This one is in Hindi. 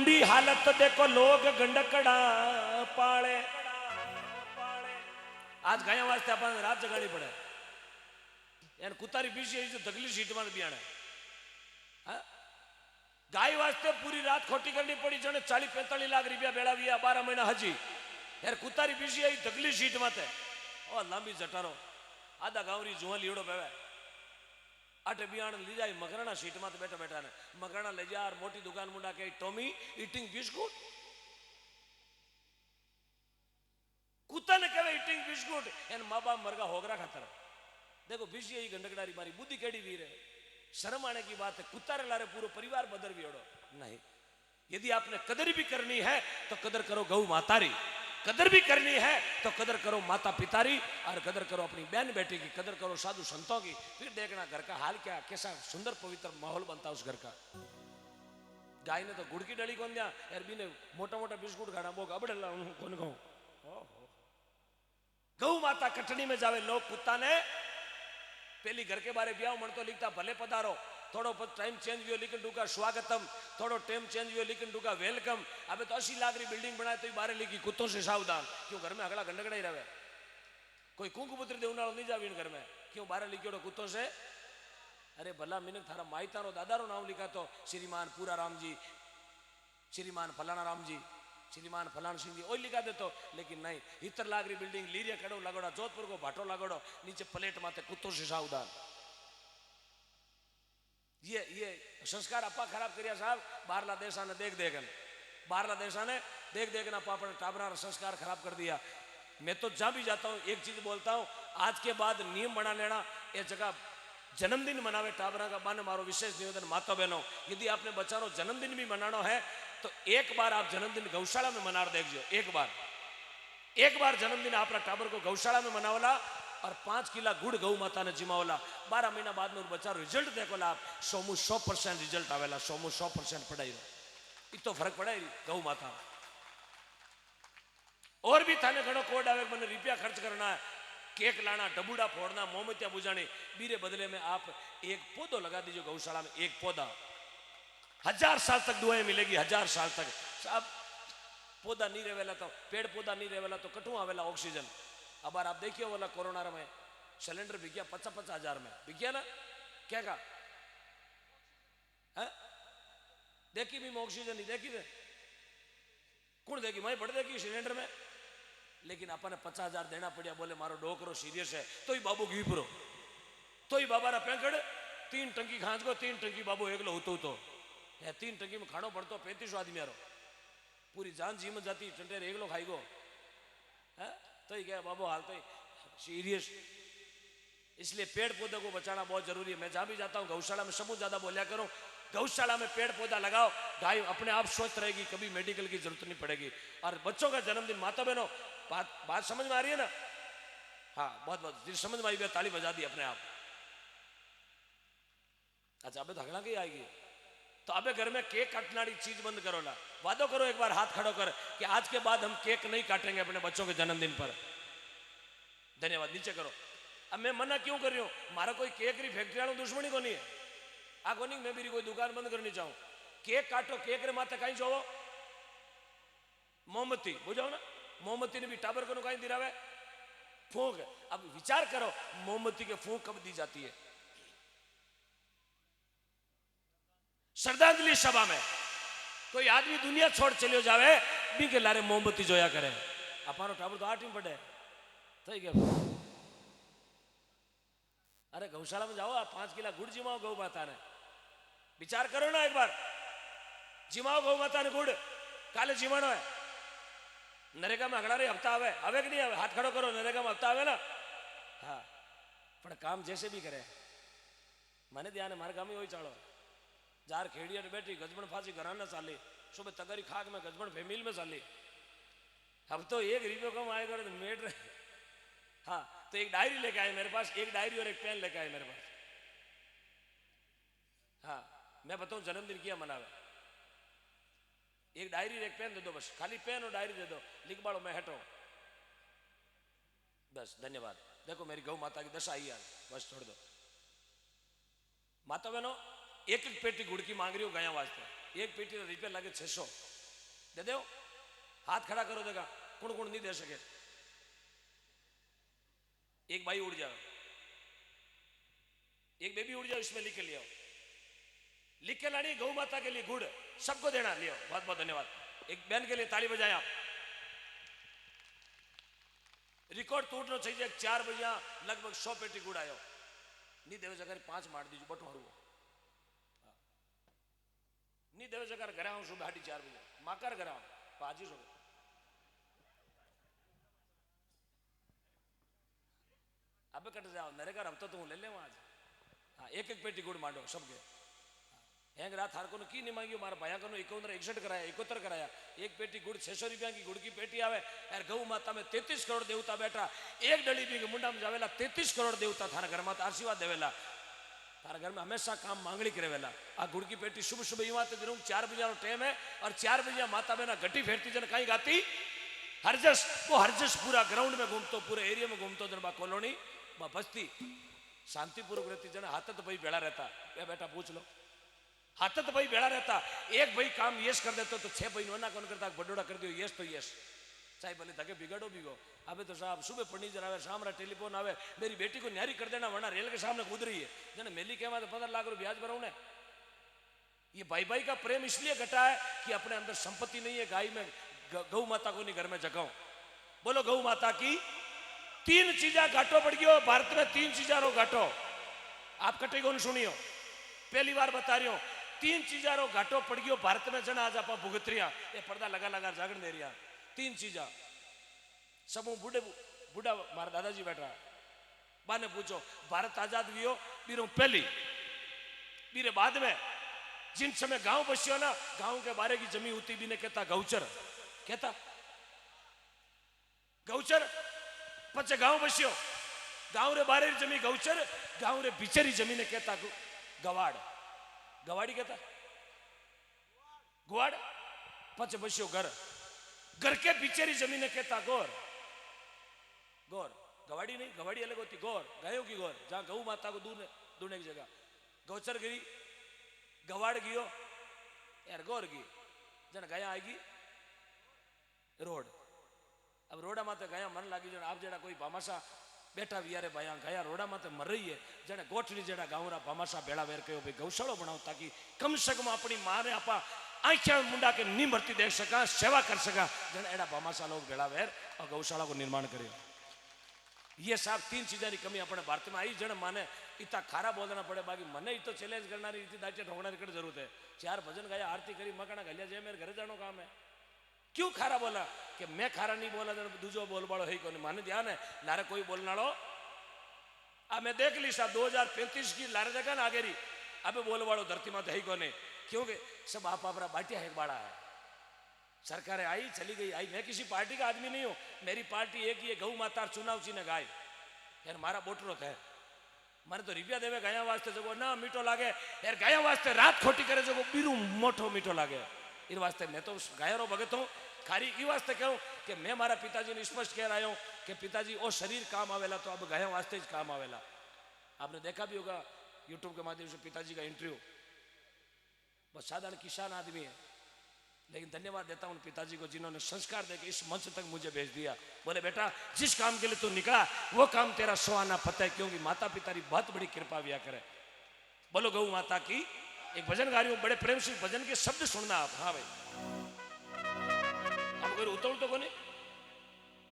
बुरी हालत देखो लोग गंडकड़ा पाले। आज गाया वास्ते अपन रात जगानी पड़े यार कुतारी बीसी जो दगली सीट में बियाणे गाय वास्ते पूरी रात खोटी करनी पड़ी जने 40-45 लाख रुपया बेड़ा 12 महीना हजी यार कुतारी बीसी आई दगली सीट में ओ लांबी जटारो आधा गावरी जुआ लीड़ो बेवे आटे बियाण ली जाए मकराना सीट में बैठा बैठा ने मकराना ले जा मोटी दुकान मुंडा के टॉमी ईटिंग बिस्कुट कुत्ता ने कहे ईटिंग बिस्कुट एन माँ बाप मरगा होगरा खातर देखो बीसी यही गंडकड़ारी मारी बुद्धि केड़ी वीर है शर्म आने की बात है कुत्ता रे लारे पूरा परिवार बदर भी ओढ़ो नहीं। यदि आपने कदर भी करनी है तो कदर करो गौ मातारी, कदर भी करनी है तो कदर करो माता पितारी और कदर करो अपनी बहन बेटी की, कदर करो साधु संतों की। फिर देखना घर का हाल क्या कैसा सुंदर पवित्र माहौल बनता उस घर का। गाय ने तो गुड़ की डली कौन दिया यार भी ने मोटा मोटा बिस्कुट खाना बोग अब कौन कहूं गौ माता कटनी में जावे लोग कुत्ता ने पहली घर के बारे ब्याह मन तो लिखता भले पधारो थोड़ो टाइम चेंज हुआ लेकिन टूका स्वागतम थोड़ो टाइम चेंज हुआ लेकिन टूका वेलकम। अबे तो 80 लाख की बिल्डिंग बनाए तो बारे लिखी कुत्तों से सावधान क्यों घर में अगला गंडकड़ा ही रहे कोई कुंकुपुत्री देवना नहीं जावी घर में क्यों बारे लिखियो कुत्तों से। अरे भला मिनक थारा माइतारो दादारो नाम लिखा तो श्रीमान पूरा राम जी श्रीमान फलाना राम जी श्रीमान फलान सिंह जी ओई लिखा दे तो लेकिन नहीं 70 लाख की बिल्डिंग लीरिया कड़ो लगोड़ा जोधपुर को भाटो लगोड़ो नीचे प्लेट माते कुत्तों से सावधान। ये संस्कार अपा खराब करिया साहब बाहरला देशा ने देख देखन बाहरला देशा ने देख देखना पापड़ टाबरा संस्कार खराब कर दिया। मैं तो जहां भी जाता हूं एक चीज बोलता हूं आज के बाद नियम बना लेना ये जगह जन्मदिन मनावे टाबरा का बाने मारो विशेष निवेदन माता बहनों यदि आपने बच्चारो जन्मदिन भी मनाना है तो एक बार आप जन्मदिन गौशाला में मना देखियो एक बार जन्मदिन अपना टाबर को गौशाला में मनावला और 5 किला गुड़ गौ माता ने जिमावला 12 महीना बाद में बच्चा रिजल्ट देखोला आप 100% रिजल्ट आवेला 100% पढ़ाई इतो फर्क पड़े गौ माता। और भी थाने घणो कोड आवे मैंने रुपया खर्च करना है केक लाना डबूडा फोड़ना मोमबत्तियां बुझानी बीरे बदले में आप एक पौधो लगा दीजिए गौशाला में एक पौधा 1000 साल तक दुआएं मिलेगी 1000 साल तक। अब पौधा नहीं रहेला तो पेड़ पौधा नहीं रहेला तो कटू आवेला ऑक्सीजन। अब आप देखिए वाला कोरोना में सिलेंडर बिकिया 50-50 हजार में बिकिया ना क्या कहा देखी भी ऑक्सीजन नहीं देखी थे कौन देखी मैं बढ़ देखी सिलेंडर में लेकिन अपन 50,000 देना पड़ा बोले मारो डोकरो सीरियस है तो ही बाबू घी पुरो तो ही बाबा रा पैंकड़ 3 टंकी खांच को 3 टंकी बाबू एकलो होतो तो 3 टंकी में खानो पड़तो 35 आदमी आरो पूरी जान जी में जाती टंटेर एकलो खाई गो है तो ही क्या बाबू हाल तो सीरियस। इसलिए पेड़ पौधे को बचाना बहुत जरूरी है। मैं जहां भी जाता हूँ गौशाला में सबूत ज्यादा बोलिया करो गौशाला में पेड़ पौधा लगाओ गाय अपने आप स्वस्थ रहेगी कभी मेडिकल की जरूरत नहीं पड़ेगी। और बच्चों का जन्मदिन माता बहनों बात समझ में आ रही है ना हाँ बहुत बहुत समझ में आई ताली बजा दी अपने आप। अच्छा अबे धगड़ा की आएगी तो अबे घर में केक काटने वाली चीज बंद करो ना वादो करो एक बार हाथ खड़ो कर कि आज के बाद हम केक नहीं काटेंगे अपने बच्चों के जन्मदिन पर। धन्यवाद नीचे करो। अब मैं मना क्यों कर रही हूं मारा कोई केक री फैक्ट्री वालों दुश्मनी को नहीं है आ को नहीं मैं भी कोई दुकान बंद करनी चाहूं केक काटो केक रे माथे कहीं जोवो मोमबत्ती बुझाओ ना मोमबत्ती ने भी टाबर को कहीं दिरावे फूंक। अब विचार करो मोमबत्ती के फूंक कब दी जाती है श्रद्धांजलि सभा में कोई आदमी दुनिया छोड़ चलियो जावे बी के लारे मोमबत्ती जोया करे अपारो टाबर तो 8 में पड़े तो क्या। अरे गौशाला में जाओ आप 5 किला गुड़ जिमाओ गौ माता ने विचार करो ना एक बार जिमाओ गौ माता ने गुड़ काले जिमानो है नरेगा में अगड़ा रही हफ्ता आवे आवे कि नहीं आवे हाथ खड़ो करो नरेगा में हफ्ता आवे ना हाँ पर काम जैसे भी करे मैंने ध्यान है मारे काम ही वही चालो जार खेड़िया बैठी गजबन फांसी घराना चाली सुबह तगरी खाक में गजबन फैमिल में चाली अब तो एक रिव्यू कम आएगा मेट रहे हाँ तो एक डायरी लेके आए मेरे पास एक डायरी और एक पेन लेके आए मेरे पास। हाँ मैं बताऊं जन्मदिन किया मनावे एक डायरी और एक पेन दे दो बस खाली पेन और डायरी दे दो लिख बाड़ो मैं हटो बस धन्यवाद। देखो मेरी गौ माता की दशा आई आज बस छोड़ दो। माता बहनों एक पेटी गुड़ की मांग रही हो गया वास्ते एक पेटी रुपया लगे 600 दे दो, हाथ खड़ा करो, देखा कौन कौन नहीं दे सके। एक भाई उड़ जाओ, एक बेबी उड़ जाओ, इसमें लिख के लिया, लिख के लानी गौ माता के लिए गुड़, सबको देना, लियो, बहुत बहुत धन्यवाद। एक बहन के लिए ताली बजाएं आप। रिकॉर्ड तोड़ना चाहिए, 4 बजे लगभग 100 पेटी गुड़ आयो, नहीं देवे जगह 5 मार दीजिए बटो हरू, नहीं देवे जगह घर आऊं सुबह 4:30 बजे माकर घर आऊं पाजी सो अब कट जाओ नरेगा हम तो ले ले आज। हाँ, एक एक पेटी गुड़ मांडो सबके। हैंग रात हार को की नहीं मांगियो, मारा भैया को 61 कराया, 71 कराया, एक पेटी गुड़ 600 रुपया की गुड़ की पेटी आवे। यार गौ माता में 33 करोड़ देवता बैठा, एक डली भी मुंडा में जावेला 33 करोड़ देवता थारा घर में आशीर्वाद देवेला, तारा घर में हमेशा काम मांगड़ी करेवेला। आ गुड़ की पेटी सुबह सुबह युवा दिन 4 बजे टाइम है, और 4 बजे माता बहना घटी फेरती जन कहीं गाती हरजस, वो हरजस पूरा ग्राउंड में घूमतो, पूरे एरिया में घूमतो, जन बा कॉलोनी बस्ती शांतिपूर्वक रहती, जन हाथ तो भाई बेड़ा रहता, बेटा पूछ लो, हाथ तो भाई बेड़ा रहता। एक भाई काम यश कर देते तो 6 भाई ना कौन करता, बडोड़ा कर दियो यश तो यश, चाहे भले धके बिगड़ो बिगो। अबे तो साहब सुबह फर्नीचर आवे, शाम रा टेलीफोन आवे, मेरी बेटी को न्यारी कर देना वरना रेल के सामने कूद रही है, जने मेली के 15 लाख रुपये ब्याज भराऊ ने। ये भाई भाई का प्रेम इसलिए घटा है कि अपने अंदर संपत्ति नहीं है, गाय में गौ माता को नहीं घर में जगाओ। बोलो गौ माता की। 3 चीजा घाटो पड़ गयो भारत में, 3 चीजा रो घाटो, आप कटे कौन सुनियो, पहली बार बता रही हूं, 3 चीजा रो घाटो पड़ गयो भारत में, जना आज आप भुगत रिया, ये पर्दा लगा लगा जागरण दे रिया। 3 चीजा सब बूढ़े बूढ़ा मारा दादाजी बैठा, बाने पूछो भारत आजाद हुई बीरो पहली, बीरे बाद में जिन समय गांव बसियो ना, गांव के बारे की जमीन होती भी ने कहता गौचर, कहता गौचर, पचे गांव बसियो, गांव रे बारे जमी गौचर, गांव रे बिचरी जमीन कहता गवाड़, गवाड़ी कहता गुआड़, पचे बसियो घर, घर के बिचरी जमीन कहता गोर, गोर गवाड़ी नहीं, गवाड़ी अलग होती, गोर गायों की गोर, जहां गौ माता को दूने की जगह, गौचर गिरी, गवाड़ गियो यार, गोर गी जन गाया आएगी रोड, अब रोडा माते गाया मन लागी, जन आप जेड़ा कोई भामाशा बैठा भी यारे भाया गाया रोडा माते मर रही है, जने गोठड़ी जेड़ा गाँवरा भामाशा बेड़ा वेर कहो भाई गौशाला बनाओ, ताकि कम से कम अपनी माँ ने आपा आंखिया मुंडा के नी भरती देख सका, सेवा कर सका, जन एड़ा भामाशा लोग बेड़ा वेर और गौशाला को निर्माण करे। ये साहब 3 चीजा की कमी अपने भारत में आई, जन माने इतना खारा बोलना पड़े, बाकी मने तो चैलेंज करना इतनी दाटिया ठोकना की जरूरत है। 4 भजन गाया, आरती करी, मकाना घलिया जाए, मेरे घर जानो काम है, क्यों खारा बोला कि मैं खारा नहीं बोला, दूजो बोल बाड़ो है को माने ध्यान है, लारे कोई बोलना लो अब मैं देख ली साहब 2035 की लारे देखा ना आगे री, अबे बोल बाड़ो धरती माते है कोने, क्योंकि सब आप अपना बाटिया है बाड़ा है, सरकार आई चली गई आई, मैं किसी पार्टी का आदमी नहीं हूं, मेरी पार्टी एक ही है, गौ माता चुनाव ची ने गाय यार, मारा बोटरो है, मारे तो रुपया देवे गाया वास्ते जगो ना मीठो लागे यार, गाया वास्ते रात खोटी करे जगो बीरू मोटो मीठो लागे, इन वास्ते मैं तो गायरो भगत हूं, खारी ई वास्ते कहूं कि मैं मारा पिताजी ने स्पष्ट कह रहा हूं कि पिताजी ओ शरीर काम आवेला तो अब गाया वास्ते ही काम आवेला। आपने देखा भी होगा यूट्यूब के माध्यम से पिताजी का इंटरव्यू, बस साधारण किसान आदमी है, लेकिन धन्यवाद देता हूं पिताजी को जिन्होंने संस्कार देकर इस मंच तक मुझे भेज दिया, बोले बेटा जिस काम के लिए तू निकला वो काम तेरा 100 आना पता है, क्योंकि माता पिता की बहुत बड़ी कृपा व्या करे। बोलो गौ माता की। एक भजन गा रही हूं, बड़े प्रेम से भजन के शब्द सुनना आप। हाँ भाई, अब कोई उतोड़ तो को नहीं,